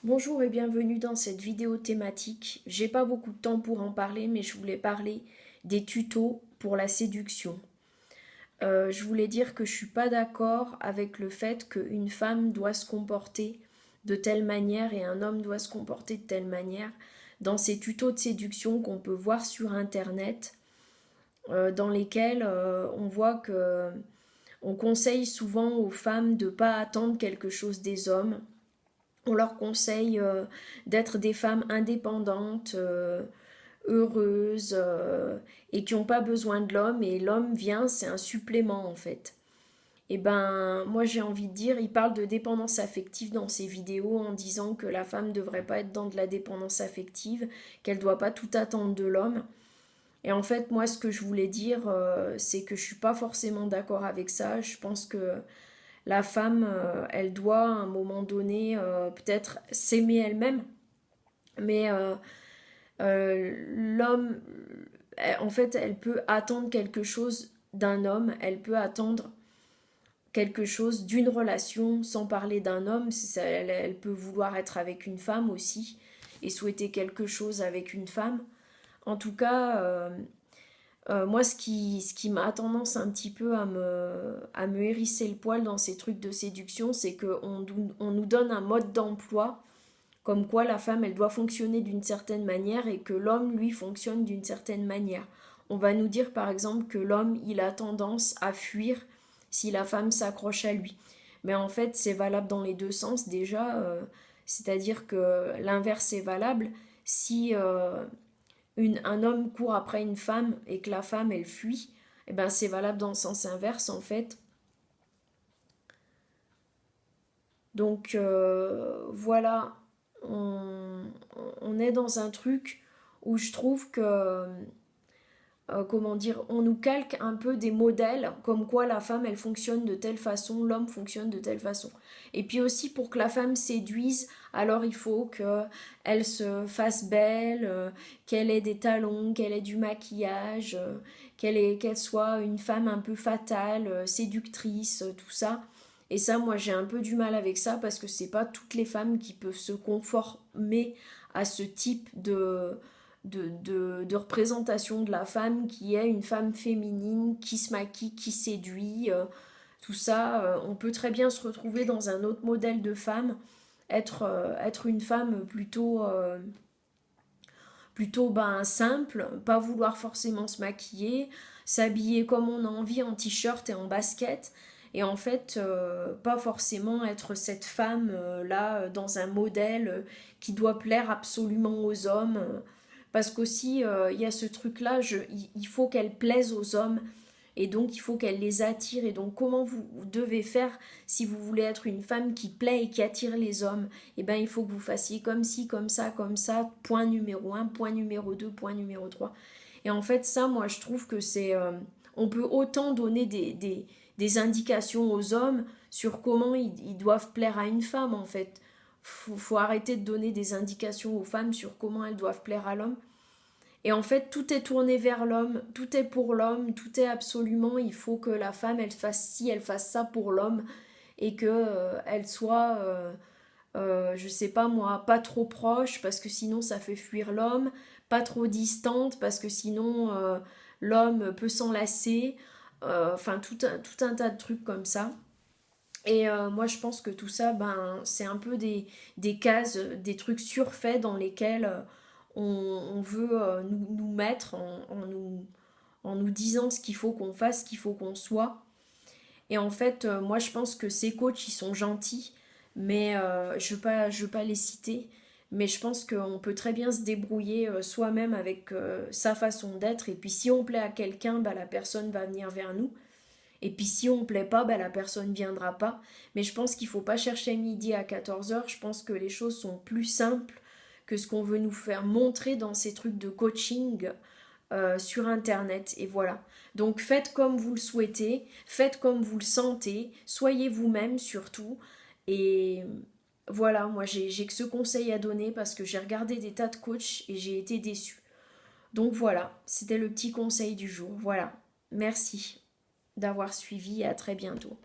Bonjour et bienvenue dans cette vidéo thématique. J'ai pas beaucoup de temps pour en parler, mais je voulais parler des tutos pour la séduction. Je voulais dire que je suis pas d'accord avec le fait qu'une femme doit se comporter de telle manière et un homme doit se comporter de telle manière. Dans ces tutos de séduction qu'on peut voir sur internet, dans lesquels on voit que on conseille souvent aux femmes de ne pas attendre quelque chose des hommes. On leur conseille d'être des femmes indépendantes, heureuses et qui n'ont pas besoin de l'homme. Et l'homme vient, c'est un supplément en fait. Et ben, moi j'ai envie de dire, il parle de dépendance affective dans ses vidéos en disant que la femme ne devrait pas être dans de la dépendance affective, qu'elle ne doit pas tout attendre de l'homme. Et en fait, moi, ce que je voulais dire, c'est que je suis pas forcément d'accord avec ça. Je pense que la femme, elle doit à un moment donné peut-être s'aimer elle-même, mais l'homme, en fait, elle peut attendre quelque chose d'un homme, elle peut attendre quelque chose d'une relation sans parler d'un homme. Elle peut vouloir être avec une femme aussi et souhaiter quelque chose avec une femme. En tout cas, moi, ce qui m'a tendance un petit peu à me hérisser le poil dans ces trucs de séduction, c'est qu'on nous donne un mode d'emploi, comme quoi la femme, elle doit fonctionner d'une certaine manière et que l'homme, lui, fonctionne d'une certaine manière. On va nous dire, par exemple, que l'homme, il a tendance à fuir si la femme s'accroche à lui. Mais en fait, c'est valable dans les deux sens déjà, c'est-à-dire que l'inverse est valable. Si un homme court après une femme et que la femme elle fuit, et ben c'est valable dans le sens inverse en fait. Donc voilà, on, on est dans un truc où je trouve que comment dire, on nous calque un peu des modèles, comme quoi la femme elle fonctionne de telle façon, l'homme fonctionne de telle façon. Et puis aussi pour que la femme séduise, alors il faut qu'elle se fasse belle, qu'elle ait des talons, qu'elle ait du maquillage, qu'elle soit une femme un peu fatale, séductrice, tout ça. Et ça, moi j'ai un peu du mal avec ça parce que c'est pas toutes les femmes qui peuvent se conformer à ce type de représentation de la femme qui est une femme féminine, qui se maquille, qui séduit, tout ça. On peut très bien se retrouver dans un autre modèle de femme, être une femme plutôt ben, simple, pas vouloir forcément se maquiller, s'habiller comme on a envie en t-shirt et en basket. Et en fait, pas forcément être cette femme là dans un modèle qui doit plaire absolument aux hommes. Parce qu'aussi, il y a ce truc-là, il faut qu'elle plaise aux hommes. Et donc, il faut qu'elle les attire. Et donc, comment vous devez faire si vous voulez être une femme qui plaît et qui attire les hommes? Eh bien, il faut que vous fassiez comme ci, comme ça, point numéro un, point numéro 2, point numéro 3. Et en fait, ça, moi, je trouve que c'est... on peut autant donner des indications aux hommes sur comment ils doivent plaire à une femme, en fait. Faut arrêter de donner des indications aux femmes sur comment elles doivent plaire à l'homme. Et en fait, tout est tourné vers l'homme, tout est pour l'homme, tout est absolument, il faut que la femme, elle fasse ci, elle fasse ça pour l'homme, et que elle soit, je sais pas moi, pas trop proche, parce que sinon ça fait fuir l'homme, pas trop distante, parce que sinon l'homme peut s'enlacer, enfin tout un tas de trucs comme ça. Et moi, je pense que tout ça, ben, c'est un peu des cases, des trucs surfaits dans lesquels on veut nous mettre en nous disant ce qu'il faut qu'on fasse, ce qu'il faut qu'on soit. Et en fait, moi, je pense que ces coachs, ils sont gentils, mais je veux pas les citer. Mais je pense qu'on peut très bien se débrouiller soi-même avec sa façon d'être. Et puis, si on plaît à quelqu'un, bah, la personne va venir vers nous. Et puis si on ne plaît pas, ben, la personne ne viendra pas. Mais je pense qu'il ne faut pas chercher midi à 14 heures. Je pense que les choses sont plus simples que ce qu'on veut nous faire montrer dans ces trucs de coaching sur Internet. Et voilà. Donc faites comme vous le souhaitez, faites comme vous le sentez, soyez vous-même surtout. Et voilà, moi j'ai que ce conseil à donner parce que j'ai regardé des tas de coachs et j'ai été déçue. Donc voilà, c'était le petit conseil du jour. Voilà. Merci d'avoir suivi et à très bientôt.